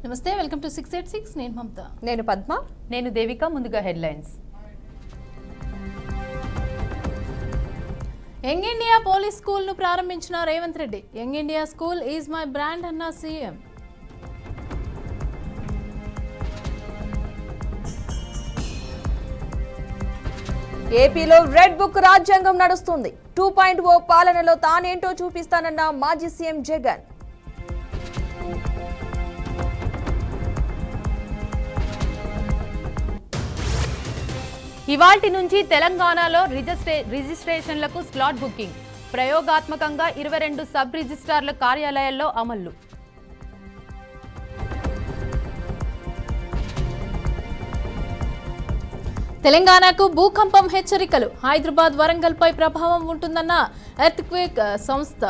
నమస్తే, welcome to 686. నేను మమత. నేను పద్మ. నేను దేవిక. ముందుగా headlines. Young India police school ను ప్రారంభించిన Revanth Reddy. Young India school is my brand అన్న సీఎం. ఏపీలో రెడ్ బుక్ రాజ్యాంగం నడుస్తుంది. 2.0 పాలనలో తానేంటో చూపిస్తానన్న మాజీ సీఎం జగన్. ఇవాల్టి నుంచి తెలంగాణలో రిజిస్ట్రేషన్లకు స్లాట్ బుకింగ్. ప్రయోగాత్మకంగా 22 సబ్ రిజిస్ట్రార్ల కార్యాలయాల్లో అమలు. తెలంగాణకు భూకంపం హెచ్చరికలు. హైదరాబాద్, వరంగల్ పై ప్రభావం ఉంటుందన్న ఎర్త్క్వేక్ సంస్థ.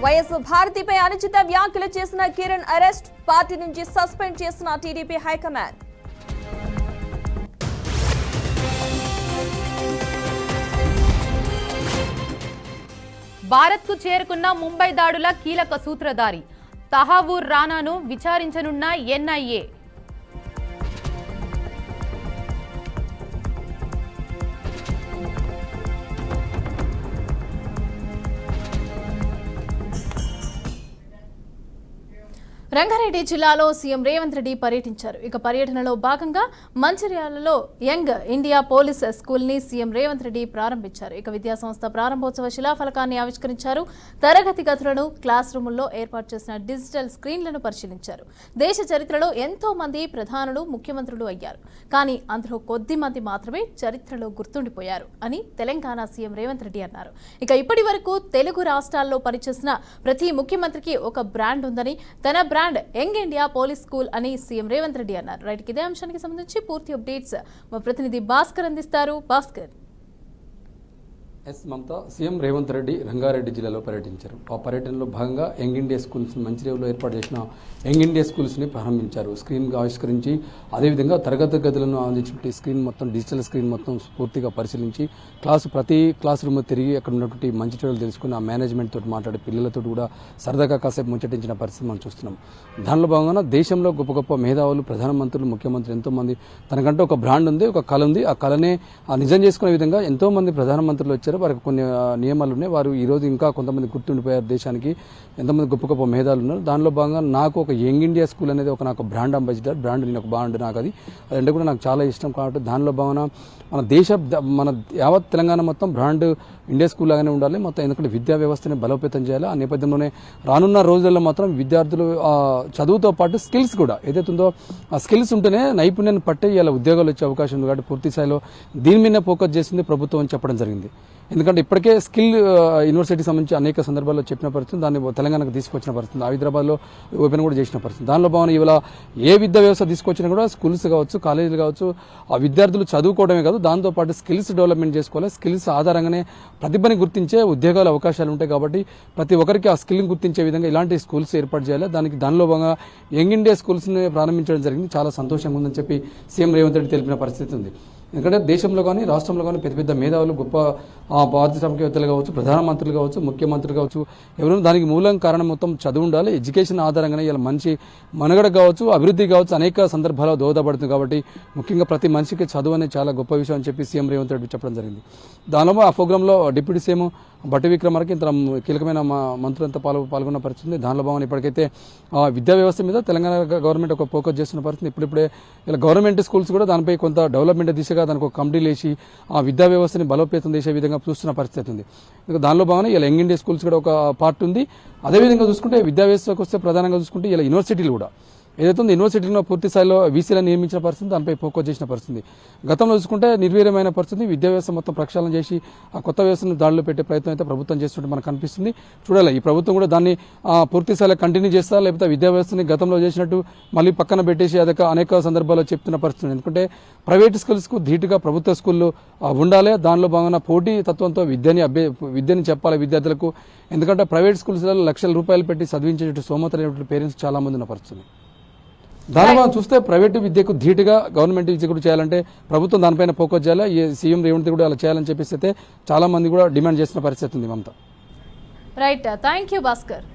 వైఎస్ భారతిపై అనుచిత వ్యాఖ్యలు చేసిన కిరణ్ అరెస్ట్. పార్టీ నుంచి సస్పెండ్ చేసిన టీడీపీ హైకమాండ్. భారత్కు చేరుకున్న ముంబై దాడుల కీలక సూత్రధారి తహావూర్ రానాను విచారించనున్న ఎన్ఐఏ. రంగారెడ్డి జిల్లాలో సీఎం రేవంత్ రెడ్డి పర్యటించారు. ఇక పర్యటనలో భాగంగా మంచిర్యాలలో యంగ్ ఇండియా పోలీస్ స్కూల్ ని సీఎం రేవంత్ రెడ్డి ప్రారంభించారు. ఇక విద్యాసంస్థ ప్రారంభోత్సవ శిలాఫలకాన్ని ఆవిష్కరించారు. తరగతి గదులను, క్లాస్ రూముల్లో ఏర్పాటు చేసిన డిజిటల్ స్క్రీన్లను పరిశీలించారు. దేశ చరిత్రలో ఎంతో మంది ప్రధానులు, ముఖ్యమంత్రులు అయ్యారు. కానీ అందులో కొద్ది మంది మాత్రమే చరిత్రలో గుర్తుండిపోయారు అని తెలంగాణ సీఎం రేవంత్ రెడ్డి అన్నారు. ఇక ఇప్పటి వరకు తెలుగు రాష్ట్రాల్లో పనిచేసిన ప్రతి ముఖ్యమంత్రికి ఒక బ్రాండ్ ఉందని, తన brand young India police school అని సీఎం రేవంత్ రెడ్డి అన్నారు. రైట్, ఇదే అంశానికి సంబంధించి పూర్తి అప్డేట్స్ మా ప్రతినిధి భాస్కర్ అందిస్తారు. భాస్కర్. మమత, సీఎం రేవంత్ రెడ్డి రంగారెడ్డి జిల్లాలో పర్యటించారు. ఆ పర్యటనలో భాగంగా యంగ్ ఇండియా స్కూల్స్ మంచిర్యాలలో ఏర్పాటు చేసిన యంగ్ ఇండియా స్కూల్స్ని ప్రారంభించారు. స్క్రీన్ ఆవిష్కరించి అదేవిధంగా తరగతి గదులను అందించిన స్క్రీన్ మొత్తం, డిజిటల్ స్క్రీన్ మొత్తం పూర్తిగా పరిశీలించి ప్రతి క్లాస్ రూమ్ తిరిగి అక్కడ ఉన్నటువంటి మంచి చెడులు తెలుసుకుని ఆ మేనేజ్మెంట్ తోటి మాట్లాడి పిల్లలతో కూడా సరదాగా కాసేపు ముచ్చటించిన పరిస్థితి మనం చూస్తున్నాం. దానిలో భాగంగా దేశంలో గొప్ప గొప్ప మేధావులు, ప్రధానమంత్రులు, ముఖ్యమంత్రులు ఎంతోమంది, తనకంటే ఒక బ్రాండ్ ఉంది, ఒక కళ ఉంది. ఆ కళనే నిజం చేసుకునే విధంగా ఎంతోమంది ప్రధానమంత్రులు వచ్చారు. వారికి కొన్ని నియమాలు ఉన్నాయి. వారు ఈరోజు ఇంకా కొంతమంది గుర్తుండిపోయారు. దేశానికి ఎంతమంది గొప్ప గొప్ప మేధావులు ఉన్నారు. దానిలో భాగంగా నాకు ఒక యంగ్ ఇండియా స్కూల్ అనేది నాకు బ్రాండ్ అంబాసిడర్, బ్రాండ్ నేను ఒక బాండ్ నాకు అది అంటే కూడా నాకు చాలా ఇష్టం. కాబట్టి దానిలో భాగంగా మన యావత్ తెలంగాణ మొత్తం బ్రాండ్ ఇండియా స్కూల్ లాగానే ఉండాలి మొత్తం. ఎందుకంటే విద్యా వ్యవస్థని బలోపేతం చేయాలి. ఆ నేపథ్యంలోనే రానున్న రోజుల్లో మాత్రం విద్యార్థులు చదువుతో పాటు స్కిల్స్ కూడా ఏదైతుందో ఆ స్కిల్స్ ఉంటేనే నైపుణ్యాన్ని పట్టే ఇలా ఉద్యోగాలు వచ్చే అవకాశం ఉంది. కాబట్టి పూర్తి స్థాయిలో దీని మీద ఫోకస్ చేసింది ప్రభుత్వం అని చెప్పడం జరిగింది. ఎందుకంటే ఇప్పటికే స్కిల్ యూనివర్సిటీకి సంబంధించి అనేక సందర్భాల్లో చెప్పిన పరిస్థితి, దాన్ని తెలంగాణకు తీసుకొచ్చిన పరిస్థితి, హైదరాబాద్లో ఓపెన్ కూడా చేసిన పరిస్థితి. దానిలో భావన ఇవాళ ఏ విద్యా వ్యవస్థ తీసుకొచ్చినా కూడా స్కూల్స్ కావచ్చు, కాలేజీలు కావచ్చు, ఆ విద్యార్థులు చదువుకోవడమే కాదు, దాంతోపాటు స్కిల్స్ డెవలప్మెంట్ చేసుకోవాలి. స్కిల్స్ ఆధారంగానే ప్రతిభని గుర్తించే ఉద్యోగాల అవకాశాలు ఉంటాయి. కాబట్టి ప్రతి ఒక్కరికి ఆ స్కిల్ని గుర్తించే విధంగా ఇలాంటి స్కూల్స్ ఏర్పాటు చేయాలి. దానిలో భాగంగా యంగ్ ఇండియా స్కూల్స్ని ప్రారంభించడం జరిగింది. చాలా సంతోషంగా ఉందని చెప్పి సీఎం రేవంత్ రెడ్డి తెలిపిన పరిస్థితి ఉంది. ఎందుకంటే దేశంలో కానీ రాష్ట్రంలో కానీ పెద్ద పెద్ద మేధావులు, గొప్ప పారిశ్రామికవేత్తలు కావచ్చు, ప్రధానమంత్రులు కావచ్చు, ముఖ్యమంత్రులు కావచ్చు, ఎవరైనా దానికి మూలం కారణం మొత్తం చదువు ఉండాలి. ఎడ్యుకేషన్ ఆధారంగానే ఇలా మంచి మనుగడ కావచ్చు, అభివృద్ధి కావచ్చు, అనేక సందర్భాల్లో దోహదపడుతుంది. కాబట్టి ముఖ్యంగా ప్రతి మనిషికి చదువు అనేది చాలా గొప్ప విషయం అని చెప్పి సీఎం రేవంత్ రెడ్డి చెప్పడం జరిగింది. దానిలో ఆ ప్రోగ్రాంలో డిప్యూటీ సీఎం బట్టి విక్రమార్క ఇంత కీలకమైన మంత్రులంతా పాల్గొన్న పరిస్థితి. దానిలో భాగంగా ఇప్పటికైతే విద్యా వ్యవస్థ మీద తెలంగాణ గవర్నమెంట్ ఒక ఫోకస్ చేస్తున్న పరిస్థితి. ఇప్పుడిప్పుడే ఇలా గవర్నమెంట్ స్కూల్స్ కూడా దానిపై కొంత డెవలప్మెంట్ దిశగా దానికి ఒక కమిటీలు వేసి ఆ విద్యా వ్యవస్థని బలోపేతం చేసే విధంగా చూస్తున్న పరిస్థితి ఉంది. దానిలో భాగంగా ఇలా యంగ్ ఇండియా స్కూల్స్ కూడా ఒక పార్ట్ ఉంది. అదేవిధంగా చూసుకుంటే విద్యా వ్యవస్థకు వస్తే ప్రధానంగా చూసుకుంటే ఇలా యూనివర్సిటీలు కూడా ఏదైతే యూనివర్సిటీలో పూర్తి స్థాయిలో వీసీలను నియమించిన పరిస్థితి, దానిపై ఫోకస్ చేసిన పరిస్థితి. గతంలో చూసుకుంటే నిర్వీర్యమైన పరిస్థితి. విద్యా వ్యవస్థ మొత్తం ప్రక్షాళన చేసి ఆ కొత్త వ్యవస్థను దాడిలో పెట్టే ప్రయత్నం అయితే ప్రభుత్వం చేస్తుంటే మనకు కనిపిస్తుంది. చూడాలి ఈ ప్రభుత్వం కూడా దాన్ని పూర్తి స్థాయిలో కంటిన్యూ చేస్తా, లేకపోతే విద్యా వ్యవస్థని గతంలో చేసినట్టు మళ్ళీ పక్కన పెట్టేసి అదొక అనేక సందర్భాల్లో చెప్తున్న పరిస్థితి. ఎందుకంటే ప్రైవేట్ స్కూల్స్కు ధీటుగా ప్రభుత్వ స్కూళ్ళు ఉండాలి. దానిలో భాగంగా పోటీ తత్వంతో విద్యని చెప్పాలి విద్యార్థులకు. ఎందుకంటే ప్రైవేట్ స్కూల్స్లలో లక్షల రూపాయలు పెట్టి చదివించేటట్టు స్తోమత లేనటువంటి పేరెంట్స్ చాలా మంది ఉన్న పరిస్థితి. దాని మనం చూస్తే ప్రైవేటు విద్యకు ధీటుగా గవర్నమెంట్ విద్య కూడా చేయాలంటే ప్రభుత్వం దానిపైన ఫోకస్ చేయాలి. ఈ సీఎం రేవంత్ కూడా అలా చేయాలని చెప్పేసి అయితే చాలా మంది కూడా డిమాండ్ చేస్తున్న పరిస్థితి ఉంది Mamata. Right, thank you Bhaskar.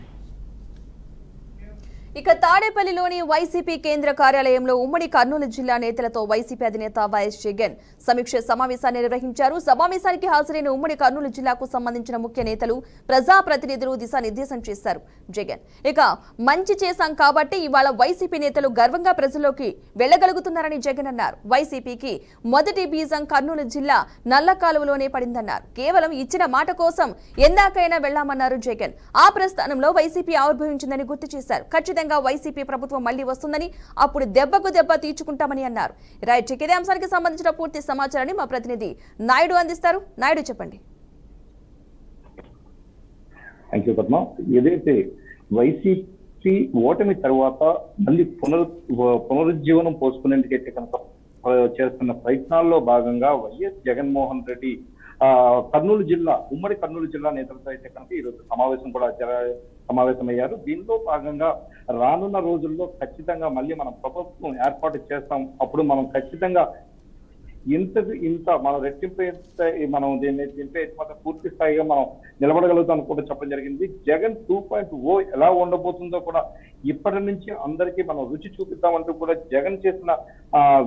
ఇక తాడేపల్లిలోని వైసీపీ కేంద్ర కార్యాలయంలో ఉమ్మడి కర్నూలు జిల్లా నేతలతో వైసీపీ అధినేత వైఎస్ జగన్ సమీక్ష సమావేశాన్ని నిర్వహించారు. సమావేశానికి హాజరైన ఉమ్మడి కర్నూలు జిల్లాకు సంబంధించిన ముఖ్య నేతలు, ప్రజాప్రతినిధులు దిశానిర్దేశం చేశారు జగన్. ఇక మంచి చేశాం కాబట్టి ఇవాళ వైసీపీ నేతలు గర్వంగా ప్రజల్లోకి వెళ్లగలుగుతున్నారని జగన్ అన్నారు. వైసీపీకి మొదటి బీజం కర్నూలు జిల్లా నల్ల కాలువలోనే పడిందన్నారు. కేవలం ఇచ్చిన మాట కోసం ఎందాకైనా వెళ్లామన్నారు జగన్. ఆ ప్రస్థానంలో వైసీపీ ఆవిర్భవించిందని గుర్తు చేశారు. ఖచ్చితంగా వైసీపీ ప్రభుత్వం మళ్లీ వస్తుందని, అప్పుడు దెబ్బకు దెబ్బ తీర్చుకుంటామని అన్నారు. రైట్, ఇదే అంశానికి సంబంధించిన పూర్తి సమాచారాన్ని మా ప్రతినిధి నాయుడు అందిస్తారు. నాయుడు, చెప్పండి. Thank you Padma. ఏదైతే వైసీపీ ఓటమి తర్వాత మళ్ళీ పునరుజ్జీవనం పోసుకునేందుకైతే కనుక చేస్తున్న ప్రయత్నాల్లో భాగంగా వైఎస్ జగన్మోహన్ రెడ్డి కర్నూలు జిల్లా, ఉమ్మడి కర్నూలు జిల్లా నేతలతో అయితే కనుక ఈరోజు సమావేశమయ్యారు. దీనిలో భాగంగా రానున్న రోజుల్లో ఖచ్చితంగా మళ్ళీ మనం ప్రభుత్వం ఏర్పాటు చేస్తాం, అప్పుడు మనం ఖచ్చితంగా ఇంత మనం రెట్టింపు మనం దీన్ని పూర్తి స్థాయిగా మనం నిలబడగలుగుతాం కూడా చెప్పడం జరిగింది. జగన్ 2.0 ఎలా ఉండబోతుందో కూడా ఇప్పటి నుంచి అందరికీ మనం రుచి చూపిద్దామంటూ కూడా జగన్ చేసిన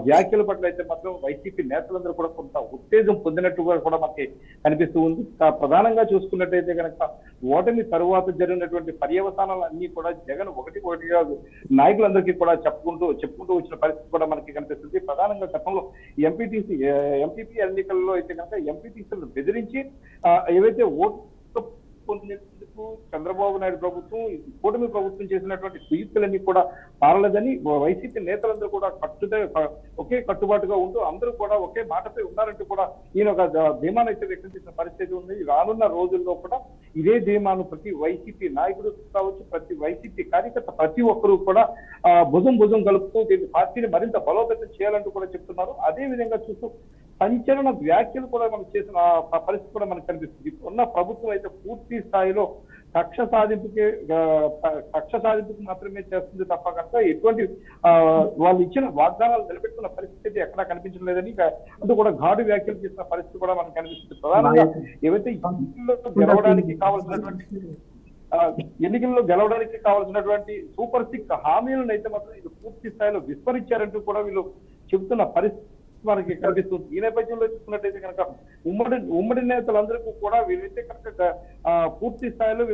వ్యాఖ్యల పట్ల అయితే మాత్రం వైసీపీ నేతలందరూ కూడా కొంత ఉత్తేజం పొందినట్టుగా కూడా మనకి కనిపిస్తూ ఉంది. ప్రధానంగా చూసుకున్నట్టయితే కనుక ఓటమి తరువాత జరిగినటువంటి పర్యవసానాలు అన్ని కూడా జగన్ ఒకటిగా నాయకులందరికీ కూడా చెప్పుకుంటూ వచ్చిన పరిస్థితి కూడా మనకి కనిపిస్తుంది. ప్రధానంగా గతంలో ఎంపీపీ ఎన్నికల్లో అయితే కనుక ఎంపీటీసీలను బెదిరించి ఏవైతే ఓటు పొందేందుకు చంద్రబాబు నాయుడు ప్రభుత్వం, కూటమి ప్రభుత్వం చేసినటువంటి కుయుక్తులన్నీ కూడా పారలేదని వైసీపీ నేతలందరూ కూడా ఒకే కట్టుబాటుగా ఉంటూ అందరూ కూడా ఒకే మాటపై ఉన్నారంటూ కూడా ఈయన ఒక ధీమాను అయితే వ్యక్తం చేసిన పరిస్థితి ఉంది. రానున్న రోజుల్లో కూడా ఇదే ధీమాను ప్రతి వైసీపీ నాయకుడు కావచ్చు, ప్రతి వైసీపీ కార్యకర్త ప్రతి ఒక్కరూ కూడా భుజం కలుపుతూ దీన్ని పార్టీని మరింత బలోపేతం చేయాలంటూ కూడా చెప్తున్నారు. అదే విధంగా చూస్తూ సంచలన వ్యాఖ్యలు కూడా మనం చేసిన పరిస్థితి కూడా మనకు కనిపిస్తుంది. ఉన్న ప్రభుత్వం అయితే పూర్తి స్థాయిలో కక్ష సాధింపుకు మాత్రమే చేస్తుంది తప్ప కనుక ఎటువంటి వాళ్ళు ఇచ్చిన వాగ్దానాలు నిలబెట్టుకున్న పరిస్థితి ఎక్కడా కనిపించడం లేదని అంటూ కూడా ఘాటు వ్యాఖ్యలు చేసిన పరిస్థితి కూడా మనకు కనిపిస్తుంది. ప్రధానంగా ఏవైతే ఎన్నికల్లో గెలవడానికి కావాల్సినటువంటి సూపర్ 6 హామీలను అయితే మాత్రం ఇది పూర్తి స్థాయిలో విస్మరించారంటూ కూడా వీళ్ళు చెబుతున్న పరిస్థితి మనకి కనిపిస్తుంది. ఈ నేపథ్యంలో చూసుకున్నట్టయితే కనుక ఉమ్మడి నేతలందరికీ కూడా వీరైతే కనుక పూర్తి స్థాయిలో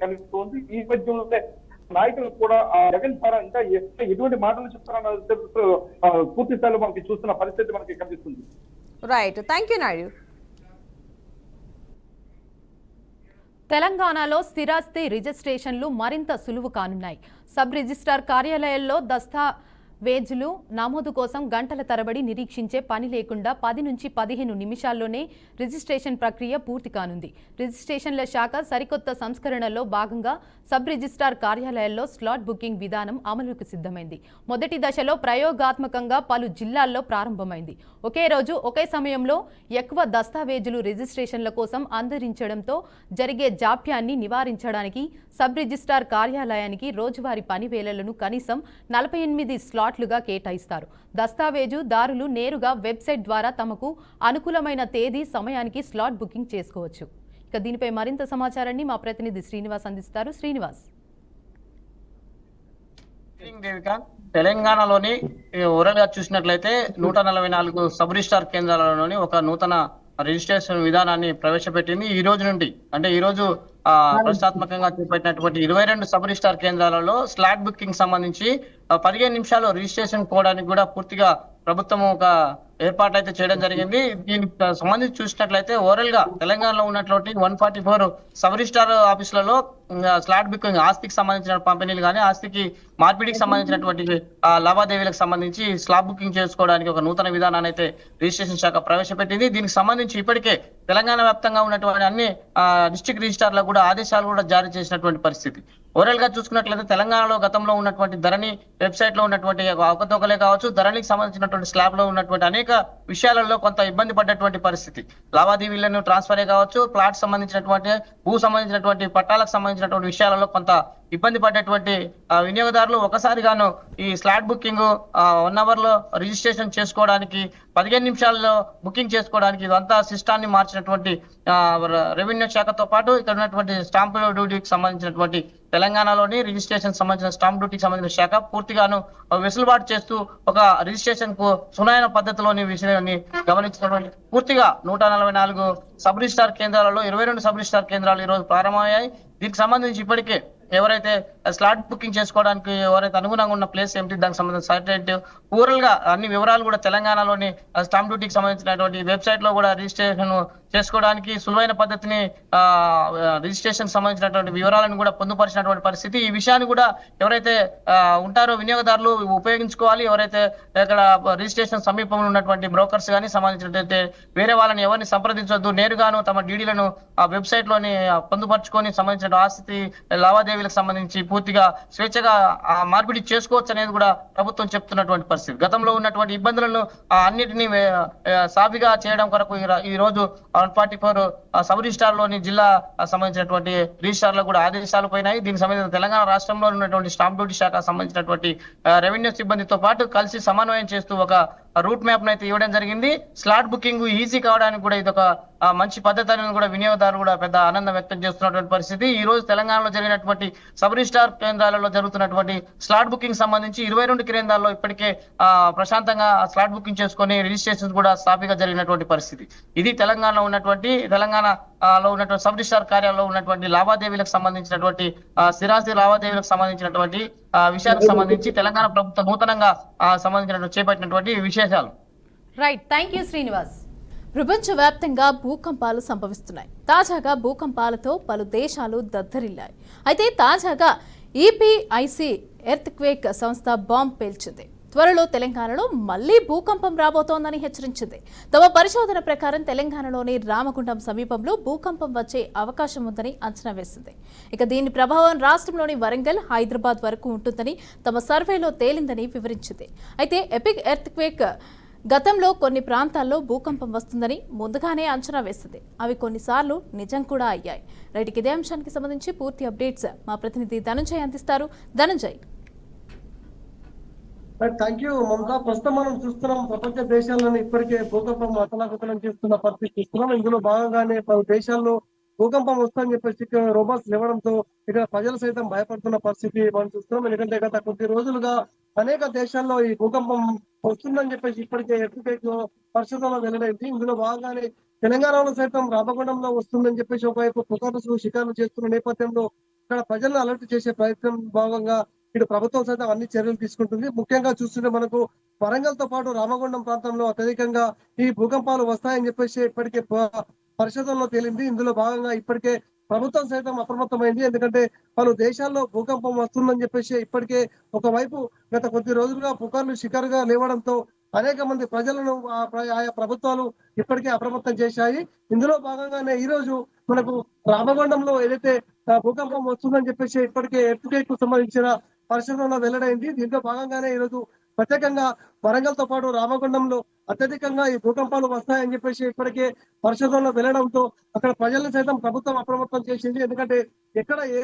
కనిపిస్తుంది. ఈ నేపథ్యంలో నాయకులు కూడా జగన్ ద్వారా ఇంకా ఎటువంటి మాటలు చెప్తారన్న పూర్తి స్థాయిలో మనకి చూస్తున్న పరిస్థితి మనకి కనిపిస్తుంది. Right, thank you Naidu. తెలంగాణలో స్థిరాస్తి రిజిస్ట్రేషన్లు మరింత సులువు కానున్నాయి. సబ్ రిజిస్ట్రార్ కార్యాలయాల్లో దస్తావేజులు నమోదు కోసం గంటల తరబడి నిరీక్షించే పని లేకుండా 10 నుంచి 15 నిమిషాల్లోనే రిజిస్ట్రేషన్ ప్రక్రియ పూర్తి కానుంది. రిజిస్ట్రేషన్ల శాఖ సరికొత్త సంస్కరణలో భాగంగా సబ్ రిజిస్ట్రార్ కార్యాలయాల్లో స్లాట్ బుకింగ్ విధానం అమలుకు సిద్ధమైంది. మొదటి దశలో ప్రయోగాత్మకంగా పలు జిల్లాల్లో ప్రారంభమైంది. ఒకే రోజు ఒకే సమయంలో ఎక్కువ దస్తావేజులు రిజిస్ట్రేషన్ల కోసం అందించడంతో జరిగే జాప్యాన్ని నివారించడానికి సబ్ రిజిస్ట్రార్ కార్యాలయానికి రోజువారీ పని వేళలను కనీసం 48 స్లాట్లుగా కేటాయిస్తారు. దస్తావేజుదారులు నేరుగా వెబ్సైట్ ద్వారా తమకు అనుకూలమైన తేదీ, సమయానికి స్లాట్ బుకింగ్ చేసుకోవచ్చు. ఇక దీనిపై మరింత సమాచారాన్ని మా ప్రతినిధి శ్రీనివాస్ అందిస్తారు. శ్రీనివాస్. తెలంగాణలోని ఓవరాల్ గా చూసినట్లయితే 144 సబ్ రిజిస్ట్రార్ కేంద్రాలలోని ఒక నూతన రిజిస్ట్రేషన్ విధానాన్ని ప్రవేశపెట్టింది. ఈ రోజు నుండి అంటే ఈ రోజు ప్రతిష్టాత్మకంగా చేపట్టినటువంటి 22 సబ్ రిజిస్ట్రార్ కేంద్రాలలో స్లాట్ బుకింగ్ సంబంధించి 15 నిమిషాల్లో రిజిస్ట్రేషన్ పోవడానికి కూడా పూర్తిగా ప్రభుత్వం ఒక ఏర్పాట్లు అయితే చేయడం జరిగింది. దీనికి సంబంధించి చూసినట్లయితే ఓవరాల్ గా తెలంగాణలో ఉన్నటువంటి 144 సబ్ రిజిస్ట్రార్ ఆఫీసులలో స్లాట్ బుకింగ్, ఆస్తికి సంబంధించిన పంపిణీలు కానీ ఆస్తికి మార్పిడికి సంబంధించినటువంటి లావాదేవీలకు సంబంధించి స్లాట్ బుకింగ్ చేసుకోవడానికి ఒక నూతన విధానాన్ని అయితే రిజిస్ట్రేషన్ శాఖ ప్రవేశపెట్టింది. దీనికి సంబంధించి ఇప్పటికే తెలంగాణ వ్యాప్తంగా ఉన్నటువంటి అన్ని డిస్ట్రిక్ట్ రిజిస్ట్రార్లకు కూడా ఆదేశాలు కూడా జారీ చేసినటువంటి పరిస్థితి. ఓవరాల్ గా చూసుకున్నట్లయితే తెలంగాణలో గతంలో ఉన్నటువంటి ధరణి వెబ్సైట్ లో ఉన్నటువంటి అవకతవకలే కావచ్చు, ధరణికి సంబంధించినటువంటి స్లాబ్ లో ఉన్నటువంటి అనేక విషయాలలో కొంత ఇబ్బంది పడ్డటువంటి పరిస్థితి. లావాదేవీలను ట్రాన్స్ఫరే కావచ్చు, ప్లాట్ సంబంధించినటువంటి భూ సంబంధించినటువంటి పట్టాలకు సంబంధించినటువంటి విషయాలలో కొంత ఇబ్బంది పడ్డటువంటి వినియోగదారులు ఒకసారిగాను ఈ స్లాట్ బుకింగ్ 1 అవర్ లో రిజిస్ట్రేషన్ చేసుకోవడానికి 15 నిమిషాల్లో బుకింగ్ చేసుకోవడానికి ఇదంతా సిస్టాన్ని మార్చినటువంటి రెవెన్యూ శాఖతో పాటు ఇక్కడ ఉన్నటువంటి స్టాంప్ డ్యూటీకి సంబంధించినటువంటి తెలంగాణలోని రిజిస్ట్రేషన్ సంబంధించిన స్టాంప్ డ్యూటీకి సంబంధించిన శాఖ పూర్తిగాను వెసులుబాటు చేస్తూ ఒక రిజిస్ట్రేషన్ కు సునాయన పద్ధతిలోని విషయాన్ని గమనించినటువంటి పూర్తిగా 144 సబ్ రిజిస్టార్ కేంద్రాలలో 22 సబ్ రిజిస్టార్ కేంద్రాలు ఈ రోజు ప్రారంభమయ్యాయి. దీనికి సంబంధించి ఇప్పటికే ఎవరైతే స్లాట్ బుకింగ్ చేసుకోవడానికి ఎవరైతే అనుగుణంగా ఉన్న ప్లేస్ ఏమిటి, దానికి సంబంధించిన సర్టిఫికేట్ పూర్వల్ గా అన్ని వివరాలు కూడా తెలంగాణలోని స్టాంప్ డ్యూటీకి సంబంధించినటువంటి వెబ్సైట్ లో కూడా రిజిస్ట్రేషన్ చేసుకోవడానికి సులువైన పద్ధతిని రిజిస్ట్రేషన్ సంబంధించినటువంటి వివరాలను కూడా పొందుపరిచినటువంటి పరిస్థితి. ఈ విషయాన్ని కూడా ఎవరైతే ఉంటారో వినియోగదారులు ఉపయోగించుకోవాలి. ఎవరైతే ఇక్కడ రిజిస్ట్రేషన్ సమీపంలో ఉన్నటువంటి బ్రోకర్స్ కానీ సంబంధించినట్లయితే వేరే వాళ్ళని ఎవరిని సంప్రదించొద్దు, నేరుగాను తమ డీడీలను ఆ వెబ్సైట్ లోని పొందుపరుచుకొని సంబంధించిన ఆస్తి లావాదేవీలకు సంబంధించి పూర్తిగా స్వేచ్ఛగా మార్పిడి చేసుకోవచ్చు అనేది కూడా ప్రభుత్వం చెప్తున్నటువంటి పరిస్థితి. గతంలో ఉన్నటువంటి ఇబ్బందులను అన్నిటినీ సాఫీగా చేయడం కొరకు ఈ రోజు 144 సబ్ రిజిస్టార్ లోని జిల్లా సంబంధించినటువంటి రిజిస్టార్లకు కూడా ఆదేశాలు పోయినాయి. దీనికి సంబంధించిన తెలంగాణ రాష్ట్రంలో ఉన్నటువంటి స్టాంప్ డ్యూటీ శాఖ సంబంధించినటువంటి రెవెన్యూ సిబ్బందితో పాటు కలిసి సమన్వయం చేస్తూ ఒక రూట్ మ్యాప్ అయితే ఇవ్వడం జరిగింది. స్లాట్ బుకింగ్ ఈజీ కావడానికి కూడా ఇది ఒక మంచి పద్ధతి అని కూడా వినియోగదారులు కూడా పెద్ద ఆనందం వ్యక్తం చేస్తున్నటువంటి పరిస్థితి. ఈ రోజు తెలంగాణలో జరిగినటువంటి సబ్ రిజిస్టార్ కేంద్రాలలో జరుగుతున్నటువంటి స్లాట్ బుకింగ్ సంబంధించి 22 కేంద్రాల్లో ఇప్పటికే ప్రశాంతంగా స్లాట్ బుకింగ్ చేసుకొని రిజిస్ట్రేషన్ కూడా సాఫీగా జరిగినటువంటి పరిస్థితి. ఇది తెలంగాణలో ఉన్నటువంటి సబ్ రిజిస్టార్ కార్యాలయంలో ఉన్నటువంటి లావాదేవీలకు సంబంధించినటువంటి స్థిరాస్తి లావాదేవీలకు సంబంధించినటువంటి విషయానికి సంబంధించి తెలంగాణ ప్రభుత్వం నూతనంగా సంబంధించినటువంటి చేపట్టినటువంటి విశేషాలు. Right, thank you Srinivas. ప్రపంచవ్యాప్తంగా భూకంపాలు సంభవిస్తున్నాయి. తాజాగా భూకంపాలతో పలు దేశాలు దద్దరిల్లాయి. అయితే తాజాగా ఈపీఐసి ఎర్త్క్వేక్ సంస్థ బాంబ్ పేల్చింది. త్వరలో తెలంగాణలో మళ్లీ భూకంపం రాబోతోందని హెచ్చరించింది. తమ పరిశోధన ప్రకారం తెలంగాణలోని రామగుండం సమీపంలో భూకంపం వచ్చే అవకాశం ఉందని అంచనా వేసింది. ఇక దీని ప్రభావం రాష్ట్రంలోని వరంగల్, హైదరాబాద్ వరకు ఉంటుందని తమ సర్వేలో తేలిందని వివరించింది. అయితే ఎపిక్ ఎర్త్క్వేక్ గతంలో కొన్ని ప్రాంతాల్లో భూకంపం వస్తుందని ముందుగానే అంచనా వేసింది. అవి కొన్నిసార్లు నిజం కూడా అయ్యాయి. రైట్, ఇదే అంశానికి సంబంధించి పూర్తి అప్డేట్స్ మా ప్రతినిధి ధనంజయ్ అందిస్తారు. ధనంజయ్. Thank you Mamata. ప్రస్తుతం మనం చూస్తున్నాం ప్రపంచ దేశాలను ఇప్పటికే భూకంపం అతలాకుతలం చేస్తున్న పరిస్థితి చూస్తున్నాం. ఇందులో భాగంగానే పలు దేశాల్లో భూకంపం వస్తుందని చెప్పేసి రోబోట్స్ లేవడంతో ఇక్కడ ప్రజలు సైతం భయపడుతున్న పరిస్థితి మనం చూస్తున్నాం. ఎందుకంటే గత కొద్ది రోజులుగా అనేక దేశాల్లో ఈ భూకంపం వస్తుందని చెప్పేసి ఇప్పటికే ఎర్త్క్వేక్ పరిశోధనలో వెల్లడైంది. ఇందులో భాగంగానే తెలంగాణలో సైతం రామగుండంలో వస్తుందని చెప్పేసి ఒకవైపు పుకార్లు షికార్లు చేస్తున్న నేపథ్యంలో ఇక్కడ ప్రజలను అలర్ట్ చేసే ప్రయత్నం భాగంగా ఇటు ప్రభుత్వం సైతం అన్ని చర్యలు తీసుకుంటుంది. ముఖ్యంగా చూస్తుంటే మనకు వరంగల్ తో పాటు రామగుండం ప్రాంతంలో అత్యధికంగా ఈ భూకంపాలు వస్తాయని చెప్పేసి ఇప్పటికే పరిశోధనలో తేలింది. ఇందులో భాగంగా ఇప్పటికే ప్రభుత్వం సైతం అప్రమత్తమైంది. ఎందుకంటే పలు దేశాల్లో భూకంపం వస్తుందని చెప్పేసి ఇప్పటికే ఒకవైపు గత కొద్ది రోజులుగా పుకార్లు షికారుగా లేవడంతో అనేక మంది ప్రజలను ఆయా ప్రభుత్వాలు ఇప్పటికే అప్రమత్తం చేశాయి. ఇందులో భాగంగానే ఈ రోజు మనకు రామగుండంలో ఏదైతే భూకంపం వస్తుందని చెప్పేసి ఇప్పటికే ఎర్త్క్వేక్ కు సంబంధించిన పరిశోధనలో వెల్లడైంది. దీంట్లో భాగంగానే ఈ రోజు ప్రత్యేకంగా వరంగల్ తో పాటు రామగుండంలో అత్యధికంగా ఈ భూకంపాలు వస్తాయని చెప్పేసి ఇప్పటికే పరిశోధనలో వెళ్లడంతో అక్కడ ప్రజలను సైతం ప్రభుత్వం అప్రమత్తం చేసింది. ఎందుకంటే ఎక్కడ ఏ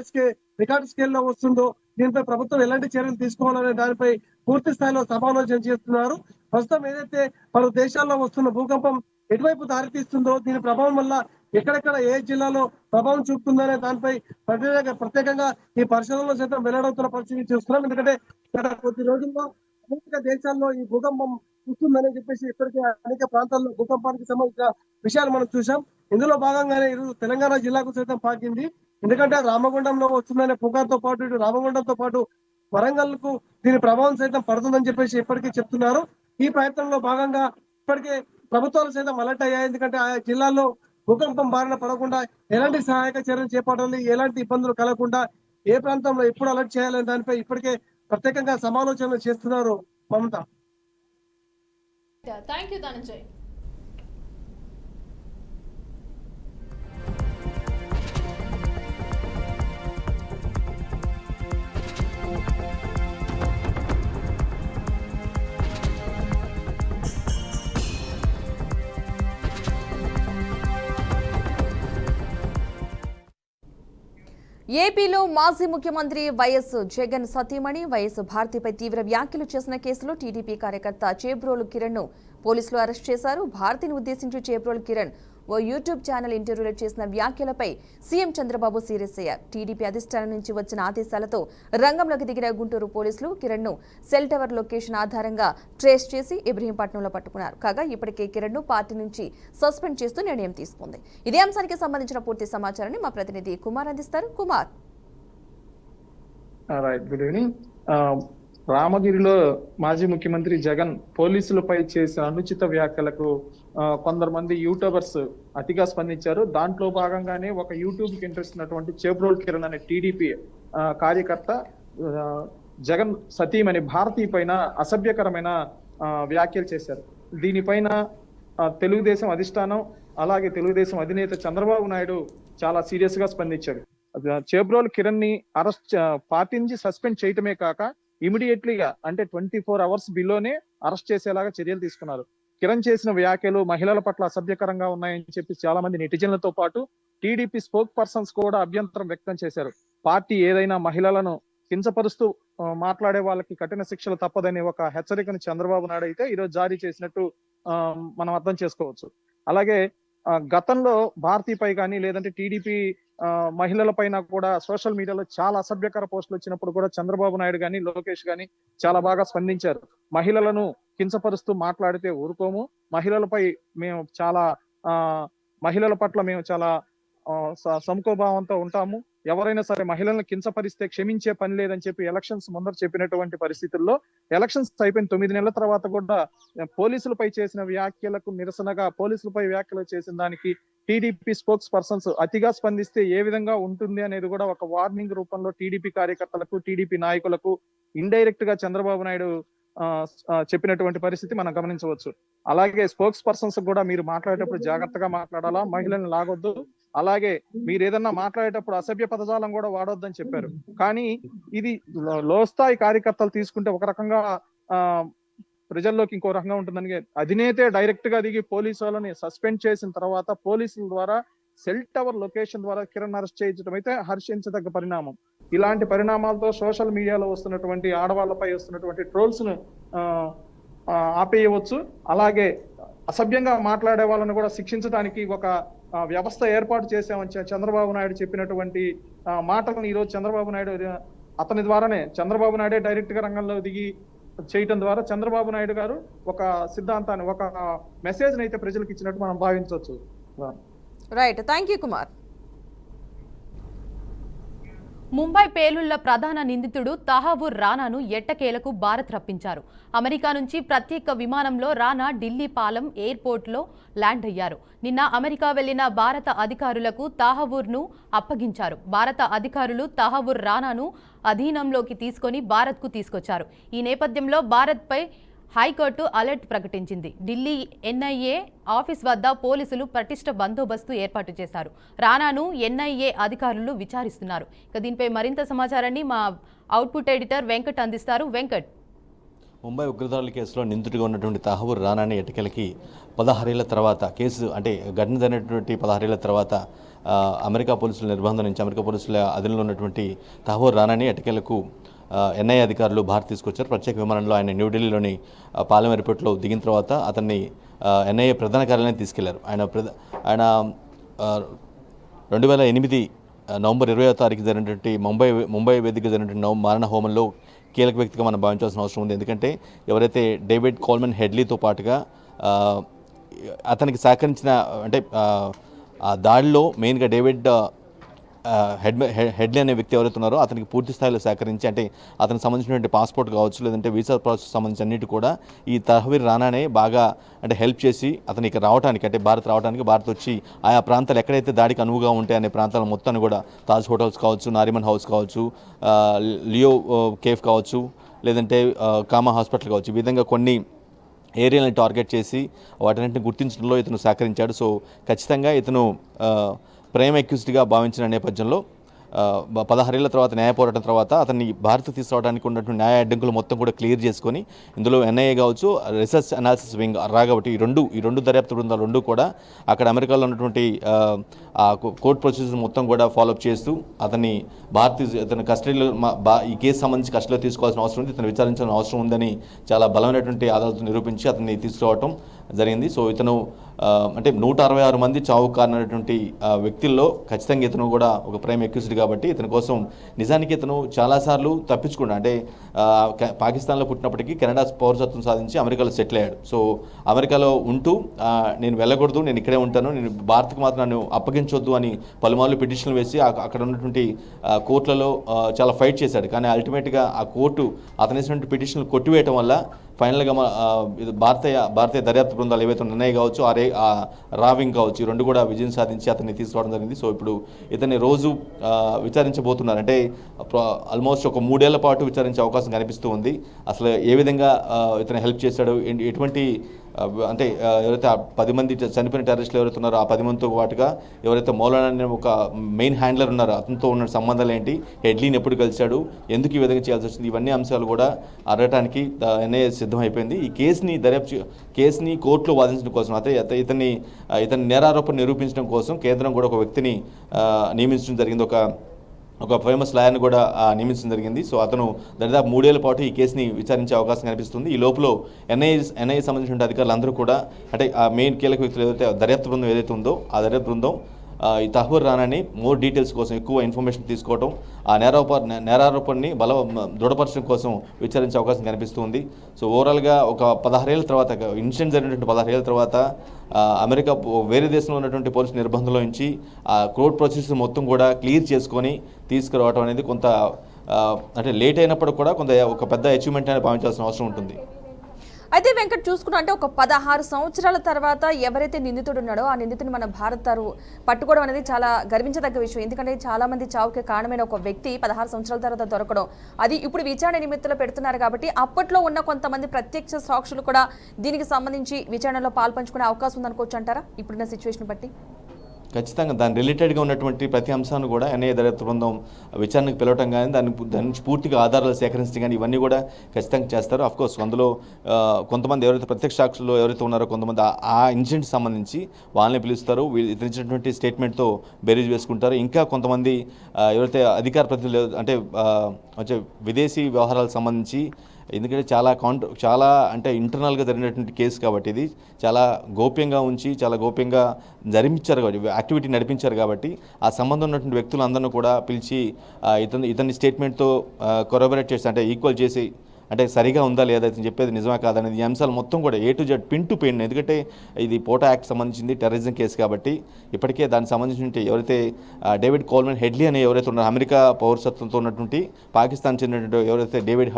రికార్డు స్కేల్లో వస్తుందో దీనిపై ప్రభుత్వం ఎలాంటి చర్యలు తీసుకోవాలనే దానిపై పూర్తి స్థాయిలో సమాలోచన చేస్తున్నారు. ప్రస్తుతం ఏదైతే పలు దేశాల్లో వస్తున్న భూకంపం ఎటువైపు దారితీస్తుందో, దీని ప్రభావం వల్ల ఎక్కడెక్కడ ఏ జిల్లాలో ప్రభావం చూపుతుందనే దానిపై ప్రత్యేకంగా ఈ పరిశోధనలో సైతం వెల్లడవుతున్న పరిస్థితి చూస్తున్నాం. ఎందుకంటే గత కొద్ది రోజుల్లో అనేక దేశాల్లో ఈ భూకంపం వస్తుందని చెప్పేసి ఇప్పటికే అనేక ప్రాంతాల్లో భూకంపానికి సంబంధించిన విషయాలు మనం చూసాం. ఇందులో భాగంగానే ఈరోజు తెలంగాణ జిల్లాకు సైతం పాకింది. ఎందుకంటే రామగుండంలో వస్తుందనే పుకార్తో పాటు ఇటు రామగుండంతో పాటు వరంగల్ కు దీని ప్రభావం సైతం పడుతుందని చెప్పేసి ఇప్పటికీ చెప్తున్నారు. ఈ ప్రయత్నంలో భాగంగా ఇప్పటికే ప్రభుత్వాలు సైతం అలర్ట్ అయ్యాయి. ఎందుకంటే ఆయా జిల్లాల్లో భూకంపం బారిన పడకుండా ఎలాంటి సహాయక చర్యలు చేపట్టాలి, ఎలాంటి ఇబ్బందులు కలగకుండా ఏ ప్రాంతంలో ఎప్పుడు అలర్ట్ చేయాలనే దానిపై ఇప్పటికే ప్రత్యేకంగా సమాలోచనలు చేస్తున్నారు మమత. Thank you Dhananjay. ఏపీలో మాజీ ముఖ్యమంత్రి వైఎస్ జగన్ సతీమణి వైఎస్ భారతిపై తీవ్ర వ్యాఖ్యలు చేసిన కేసులో టీడీపీ కార్యకర్త చేబ్రోలు కిరణ్ ను పోలీసులు అరెస్ట్ చేశారు. భారతిని ఉద్దేశించి చేబ్రోలు కిరణ్ ఓ యూట్యూబ్ ఛానల్ ఇంటర్వ్యూలో చేసిన వ్యాఖ్యలపై సీఎం చంద్రబాబు సీరియస్ అయ్యారు. టీడీపీ అధిష్టానం నుంచి వచ్చిన ఆదేశాలతో రంగంలోకి దిగిన గుంటూరు పోలీసులు కిరణ్ ను సెల్ టవర్ లొకేషన్ ఆధారంగా ట్రేస్ చేసి ఇబ్రహీంపట్నంలో పట్టుకున్నారు. కాగా ఇప్పటికే కిరణ్ ను పార్టీ నుంచి సస్పెండ్ చేస్తూ నిర్ణయం తీసుకుంది. ఇదే అంశానికి సంబంధించిన పూర్తి సమాచారాన్ని మా ప్రతినిధి కుమార్ అందిస్తారు. Kumar, good evening. రామగిరిలో మాజీ ముఖ్యమంత్రి జగన్ పోలీసులపై చేసిన అనుచిత వ్యాఖ్యలకు కొందరు మంది యూట్యూబర్స్ అతిగా స్పందించారు. దాంట్లో భాగంగానే ఒక యూట్యూబ్ కి ఇంట్రెస్ట్ ఉన్నటువంటి చేబ్రోల్ కిరణ్ అనే టీడీపీ కార్యకర్త జగన్ సతీమణి భారతి పైన అసభ్యకరమైన వ్యాఖ్యలు చేశారు. దీనిపైన తెలుగుదేశం అధిష్టానం అలాగే తెలుగుదేశం అధినేత చంద్రబాబు నాయుడు చాలా సీరియస్ గా స్పందించాడు. చేబ్రోల్ కిరణ్ ని పార్టీ నుంచి సస్పెండ్ చేయటమే కాక ఇమీడియట్లీగా అంటే 24 hours బిలోనే అరెస్ట్ చేసేలాగా చర్యలు తీసుకున్నారు. కిరణ్ చేసిన వ్యాఖ్యలు మహిళల పట్ల అసభ్యకరంగా ఉన్నాయని చెప్పి చాలా మంది నెటిజన్లతో పాటు టీడీపీ స్పోక్ పర్సన్స్ కూడా అభ్యంతరం వ్యక్తం చేశారు. పార్టీ ఏదైనా మహిళలను కించపరుస్తూ మాట్లాడే వాళ్ళకి కఠిన శిక్షలు తప్పదనే ఒక హెచ్చరికను చంద్రబాబు నాయుడు అయితే ఈరోజు జారీ చేసినట్టు మనం అర్థం చేసుకోవచ్చు. అలాగే గతంలో భారతీపై కానీ లేదంటే టీడీపీ మహిళల పైన కూడా సోషల్ మీడియాలో చాలా అసభ్యకర పోస్టులు వచ్చినప్పుడు కూడా చంద్రబాబు నాయుడు గాని లోకేష్ గాని చాలా బాగా స్పందించారు. మహిళలను కించపరుస్తూ మాట్లాడితే ఊరుకోము, మహిళల పట్ల మేము చాలా సమకోభావంతో ఉంటాము, ఎవరైనా సరే మహిళలను కించపరిస్తే క్షమించే పని లేదని చెప్పి ఎలక్షన్స్ ముందర చెప్పినటువంటి పరిస్థితుల్లో ఎలక్షన్స్ అయిపోయిన 9 నెలల తర్వాత కూడా పోలీసులపై చేసిన వ్యాఖ్యలకు నిరసనగా పోలీసులపై వ్యాఖ్యలు చేసిన దానికి టీడీపీ స్పోక్స్ పర్సన్స్ అతిగా స్పందిస్తే ఏ విధంగా ఉంటుంది అనేది కూడా ఒక వార్నింగ్ రూపంలో టీడీపీ కార్యకర్తలకు టీడీపీ నాయకులకు ఇండైరెక్ట్ గా చంద్రబాబు నాయుడు చెప్పినటువంటి పరిస్థితి మనం గమనించవచ్చు. అలాగే స్పోక్స్ పర్సన్స్ కూడా మీరు మాట్లాడేటప్పుడు జాగ్రత్తగా మాట్లాడాలా, మహిళలను లాగొద్దు, అలాగే మీరు ఏదన్నా మాట్లాడేటప్పుడు అసభ్య పదజాలం కూడా వాడొద్దని చెప్పారు. కానీ ఇది లోస్థాయి కార్యకర్తలు తీసుకుంటే ఒక రకంగా ప్రజల్లోకి ఇంకో రకంగా ఉంటుందని అధినేతే డైరెక్ట్ గా దిగి పోలీసు వాళ్ళని సస్పెండ్ చేసిన తర్వాత పోలీసుల ద్వారా సెల్ టవర్ లొకేషన్ ద్వారా కిరణ్ అరెస్ట్ చేయించడం అయితే హర్షించదగ్గ పరిణామం. ఇలాంటి పరిణామాలతో సోషల్ మీడియాలో వస్తున్నటువంటి ఆడవాళ్లపై వస్తున్నటువంటి ట్రోల్స్ ను ఆపేయవచ్చు. అలాగే అసభ్యంగా మాట్లాడే వాళ్ళని కూడా శిక్షించడానికి ఒక వ్యవస్థ ఏర్పాటు చేశామని చంద్రబాబు నాయుడు చెప్పినటువంటి మాటలను ఈరోజు చంద్రబాబు నాయుడు అతని ద్వారానే చంద్రబాబు నాయుడే డైరెక్ట్ గా రంగంలో దిగి చేయటం ద్వారా చంద్రబాబు నాయుడు గారు ఒక సిద్ధాంతాన్ని ఒక మెసేజ్ అయితే ప్రజలకు ఇచ్చినట్టు మనం భావించవచ్చు. Right, thank you Kumar. Mumbai పేలుళ్ల ప్రధాన నిందితుడు తహవూర్ రానాను ఎట్టకేలకు భారత్ రప్పించారు. అమెరికా నుంచి ప్రత్యేక విమానంలో రానా ఢిల్లీ పాలెం ఎయిర్పోర్ట్లో ల్యాండ్ అయ్యారు. నిన్న అమెరికా వెళ్లిన భారత అధికారులకు తహవూర్ను అప్పగించారు. భారత అధికారులు తహవూర్ రానాను అధీనంలోకి తీసుకొని భారత్కు తీసుకొచ్చారు. ఈ నేపథ్యంలో భారత్పై హైకోర్టు అలర్ట్ ప్రకటించింది. ఢిల్లీ ఎన్ఐఏ ఆఫీస్ వద్ద పోలీసులు పటిష్ట బందోబస్తు ఏర్పాటు చేశారు. రానాను ఎన్ఐఏ అధికారులు విచారిస్తున్నారు. ఇక దీనిపై మరింత సమాచారాన్ని మా అవుట్పుట్ ఎడిటర్ వెంకట్ అందిస్తారు. వెంకట్, ముంబై ఉగ్రదాడుల కేసులో నిందితుడిగా ఉన్నటువంటి తహవూర్ రానాని ఎట్టకేలకి 16 ఏళ్ల తర్వాత కేసు అంటే ఘటన జరిగినటువంటి 16 ఏళ్ల తర్వాత అమెరికా పోలీసుల నిర్బంధం నుంచి అమెరికా పోలీసుల అధీనంలో ఉన్నటువంటి తహవూర్ రానాని ఎట్టకేలకు ఎన్ఐఏ అధికారులు భారత్ తీసుకొచ్చారు. ప్రత్యేక విమానంలో ఆయన న్యూఢిల్లీలోని పాలెం ఎయిర్పోర్ట్లో దిగిన తర్వాత అతన్ని ఎన్ఐఏ ప్రధాన కార్యాలయానికి తీసుకెళ్లారు. ఆయన 2008 నవంబర్ 20వ తారీఖు జరిగినటువంటి ముంబై వేదిక జరిగినటువంటి మారణ హోమంలో కీలక వ్యక్తిగా మనం భావించాల్సిన అవసరం ఉంది. ఎందుకంటే ఎవరైతే డేవిడ్ కోల్మన్ హెడ్లీతో పాటుగా అతనికి సహకరించిన అంటే ఆ దాడిలో మెయిన్గా డేవిడ్ హెడ్లీ అనే వ్యక్తి ఎవరైతే ఉన్నారో అతనికి పూర్తి స్థాయిలో సహకరించి అంటే అతనికి సంబంధించినటువంటి పాస్పోర్ట్ కావచ్చు లేదంటే వీసా ప్రాసెస్ సంబంధించి అన్నిటి కూడా ఈ తహవూర్ రానానే బాగా అంటే హెల్ప్ చేసి అతను ఇక్కడ రావడానికి అంటే భారత్ రావడానికి భారత్ వచ్చి ఆయా ప్రాంతాలు ఎక్కడైతే దాడికి అనువుగా ఉంటాయి అనే ప్రాంతాల మొత్తాన్ని కూడా తాజ్ హోటల్స్ కావచ్చు, నారిమన్ హౌస్ కావచ్చు, లియో కేఫ్ కావచ్చు, లేదంటే కామా హాస్పిటల్ కావచ్చు, ఈ విధంగా కొన్ని ఏరియాలను టార్గెట్ చేసి వాటన్నింటిని గుర్తించడంలో ఇతను సహకరించాడు. సో ఖచ్చితంగా ఇతను ప్రైమ్ అక్యూజ్డ్గా భావించిన నేపథ్యంలో 16 ఏళ్ల తర్వాత న్యాయ పోరాటం తర్వాత అతన్ని భారత్ తీసుకురావడానికి ఉన్నటువంటి న్యాయ అడ్డంకులు మొత్తం కూడా క్లియర్ చేసుకొని ఇందులో ఎన్ఐఏ కావచ్చు, రీసెర్చ్ అనాలిసిస్ వింగ్ రాగబట్టి ఈ రెండు దర్యాప్తు బృందాలు రెండు కూడా అక్కడ అమెరికాలో ఉన్నటువంటి కోర్ట్ ప్రొసీజర్ మొత్తం కూడా ఫాలోఅప్ చేస్తూ అతన్ని అతని కస్టడీలో ఈ కేసు సంబంధించి కస్టడీలో తీసుకోవాల్సిన అవసరం ఉంది, ఇతను విచారించాల్సిన అవసరం ఉందని చాలా బలమైనటువంటి ఆధారాలతో నిరూపించి అతన్ని తీసుకురావటం జరిగింది. సో ఇతను అంటే 166 మంది చావు కారణమైనటువంటి వ్యక్తుల్లో ఖచ్చితంగా ఇతను కూడా ఒక ప్రైమ్ అక్యూజ్డ్ కాబట్టి ఇతని కోసం నిజానికి ఇతను చాలాసార్లు తప్పించుకున్నాడు. అంటే పాకిస్తాన్లో పుట్టినప్పటికీ కెనడా పౌరసత్వం సాధించి అమెరికాలో సెటిల్ అయ్యాడు. సో అమెరికాలో ఉంటూ నేను వెళ్ళకూడదు, నేను ఇక్కడే ఉంటాను, నేను భారత్కు మాత్రం నన్ను అప్పగించొద్దు అని పలుమార్లు పిటిషన్లు వేసి అక్కడ ఉన్నటువంటి కోర్టులలో చాలా ఫైట్ చేశాడు. కానీ అల్టిమేట్గా ఆ కోర్టు అతను వేసినటువంటి పిటిషన్లు కొట్టివేయటం వల్ల ఫైనల్గా ఇది భారతీయ దర్యాప్తు బృందాలు ఏవైతే ఉన్నాయి కావచ్చు, రావింగ్ కావచ్చు, ఈ రెండు కూడా విజయం సాధించి అతన్ని తీసుకురావడం జరిగింది. సో ఇప్పుడు ఇతన్ని రోజు విచారించబోతున్నారు. అంటే ఆల్మోస్ట్ ఒక 3 ఏళ్ల పాటు విచారించే అవకాశం కనిపిస్తూ ఉంది. అసలు ఏ విధంగా ఇతను హెల్ప్ చేశాడు, ఎటువంటి అంటే ఎవరైతే 10 మంది చనిపోయిన టెర్రరిస్టులు ఎవరైతే ఉన్నారో ఆ 10 మందితో పాటుగా ఎవరైతే మౌలానా అనే ఒక మెయిన్ హ్యాండ్లర్ ఉన్నారో అతనితో ఉన్న సంబంధాలు ఏంటి, హెడ్లీని ఎప్పుడు కలిశాడు, ఎందుకు ఈ విధంగా చేయాల్సి వచ్చింది, ఇవన్నీ అంశాలు కూడా అడగటానికి ఎన్ఐఏ సిద్ధమైపోయింది. ఈ కేసుని కోర్టులో వాదించడం కోసం ఇతని నేరారోపణ నిరూపించడం కోసం కేంద్రం కూడా ఒక వ్యక్తిని నియమించడం జరిగింది, ఒక ఫేమస్ లాయర్ని కూడా నియమించడం జరిగింది. సో అతను దాదాపు 3 ఏళ్ల పాటు ఈ కేసుని విచారించే అవకాశం కనిపిస్తుంది. ఈ లోపల ఎన్ఐఏ సంబంధించిన అధికారులు అందరూ కూడా అంటే ఆ మెయిన్ కీలక వ్యక్తులు ఏదైతే దర్యాప్తు బృందం ఏదైతే ఉందో ఆ దర్యాప్తు బృందం ఈ తహ్వీర్ రానాని మోర్ డీటెయిల్స్ కోసం ఎక్కువ ఇన్ఫర్మేషన్ తీసుకోవడం, ఆ నేరారోపణని దృఢపరచడం కోసం విచారించే అవకాశం కనిపిస్తుంది. సో ఓవరాల్గా ఒక 16 ఏళ్ళ తర్వాత ఇన్సిడెంట్ జరిగినటువంటి 16 ఏళ్ళ తర్వాత అమెరికా వేరే దేశంలో ఉన్నటువంటి పోలీసు నిర్బంధంలో నుంచి ఆ కోర్ట్ ప్రొసీజర్ మొత్తం కూడా క్లియర్ చేసుకొని తీసుకురావడం అనేది కొంత అంటే లేట్ అయినప్పుడు కూడా ఒక పెద్ద అచీవ్మెంట్ అని భావించాల్సిన అవసరం ఉంటుంది. అయితే వెంకట్ చూసుకున్నా అంటే ఒక 16 సంవత్సరాల తర్వాత ఎవరైతే నిందితుడు ఉన్నాడో ఆ నిందితుని మన భారత్ పట్టుకోవడం అనేది చాలా గర్వించదగ్గ విషయం. ఎందుకంటే చాలా మంది చావుకి కారణమైన ఒక వ్యక్తి 16 సంవత్సరాల తర్వాత దొరకడం, అది ఇప్పుడు విచారణ నిమిత్తంలో పెడుతున్నారు కాబట్టి అప్పట్లో ఉన్న కొంతమంది ప్రత్యక్ష సాక్షులు కూడా దీనికి సంబంధించి విచారణలో పాల్పంచుకునే అవకాశం ఉందనుకోవచ్చు అంటారా ఇప్పుడున్న సిచ్యువేషన్ బట్టి? ఖచ్చితంగా దాని రిలేటెడ్గా ఉన్నటువంటి ప్రతి అంశాన్ని కూడా ఎన్ఐఏ దర్యాప్తు బృందం విచారణకు పిలవటం కానీ దాని నుంచి పూర్తిగా ఆధారాలు సేకరించడం కానీ ఇవన్నీ కూడా ఖచ్చితంగా చేస్తారు. అఫ్కోర్స్ అందులో కొంతమంది ఎవరైతే ప్రత్యక్ష సాక్షులు ఎవరైతే ఉన్నారో కొంతమంది ఆ ఇన్సిడెంట్కి సంబంధించి వాళ్ళని పిలుస్తారు, ఇతను ఇచ్చినటువంటి స్టేట్మెంట్తో బేరీజ్ వేసుకుంటారు. ఇంకా కొంతమంది ఎవరైతే అధికార ప్రతినిధులు అంటే విదేశీ వ్యవహారాలకు సంబంధించి, ఎందుకంటే చాలా అంటే ఇంటర్నల్గా జరిగినటువంటి కేసు కాబట్టి ఇది చాలా గోప్యంగా ఉంచి చాలా గోప్యంగా జరిపించారు కాబట్టి యాక్టివిటీ నడిపించారు కాబట్టి ఆ సంబంధం ఉన్నటువంటి వ్యక్తులందరినీ కూడా పిలిచి ఇతని స్టేట్మెంట్తో కొరబరేట్ చేసి అంటే ఈక్వల్ చేసి అంటే సరిగా ఉందా లేదా అని చెప్పేది నిజమా కాదనేది ఈ అంశాలు మొత్తం కూడా A to Z pin to pin, ఎందుకంటే ఇది పోటా యాక్ట్ సంబంధించింది టెర్రరిజం కేసు కాబట్టి ఇప్పటికే దానికి సంబంధించిన ఎవరైతే డేవిడ్ కోల్మెన్ హెడ్లీ అనే ఎవరైతే ఉన్నారో అమెరికా పౌరసత్వంతో ఉన్నటువంటి పాకిస్తాన్ చెందినటువంటి ఎవరైతే డేవిడ్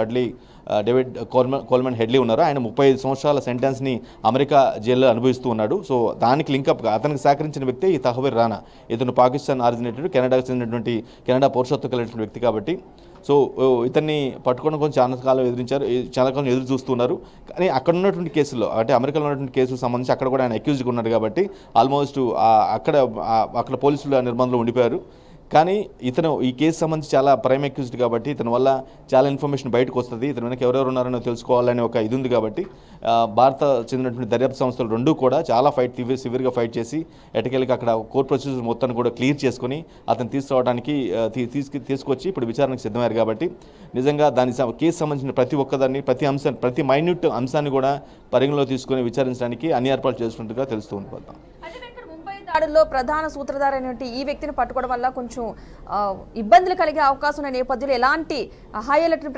కోల్మెన్ హెడ్లీ ఉన్నారో ఆయన 35 సంవత్సరాల సెంటెన్స్ని అమెరికా జైల్లో అనుభవిస్తూ ఉన్నాడు. సో దానికి లింకప్గా అతనికి సహకరించిన వ్యక్తి ఈ తహ్వీర్ రానా. ఇతను పాకిస్తాన్ ఆరిజినేటెడ్ కెనడాకు చెందినటువంటి కెనడా పౌరసత్వం కలిగిన వ్యక్తి కాబట్టి సో ఇతన్ని పట్టుకోవడం కొంచెం చాలా కాలం ఎదురు చూస్తున్నారు. కానీ అక్కడ ఉన్నటువంటి కేసుల్లో అంటే అమెరికాలో ఉన్నటువంటి కేసులకు సంబంధించి అక్కడ కూడా ఆయన అక్యూజ్గా ఉన్నాడు కాబట్టి ఆల్మోస్ట్ అక్కడ పోలీసులు నిర్బంధంలో ఉండిపోయారు. కానీ ఇతను ఈ కేసు సంబంధించి చాలా ప్రైమ్ అక్యూజ్డ్ కాబట్టి ఇతని వల్ల చాలా ఇన్ఫర్మేషన్ బయటకు వస్తుంది, ఇతను వెనక ఎవరెవరు ఉన్నారో తెలుసుకోవాలని ఒక ఇది ఉంది కాబట్టి భారత చెందినటువంటి దర్యాప్తు సంస్థలు రెండూ కూడా చాలా సివియర్గా ఫైట్ చేసి ఎటకెళ్ళకి అక్కడ కోర్ట్ ప్రొసీజర్ మొత్తాన్ని కూడా క్లియర్ చేసుకుని అతను తీసుకురావడానికి తీసుకొచ్చి ఇప్పుడు విచారణకు సిద్ధమయ్యారు. కాబట్టి నిజంగా కేసు సంబంధించిన ప్రతి ఒక్కదాన్ని ప్రతి మైన్యూట్ అంశాన్ని కూడా పరిగణలో తీసుకొని విచారించడానికి అన్ని ఏర్పాట్లు చేసుకుంటుగా తెలుస్తూ ఉంటుంది. దాడుల్లో ప్రధాన సూత్రధారి అయినటువంటి ఈ వ్యక్తిని పట్టుకోవడం వల్ల కొంచెం ఇబ్బందులు కలిగే అవకాశం ఉన్న నేపథ్యంలో ఎలాంటి హై అలర్ట్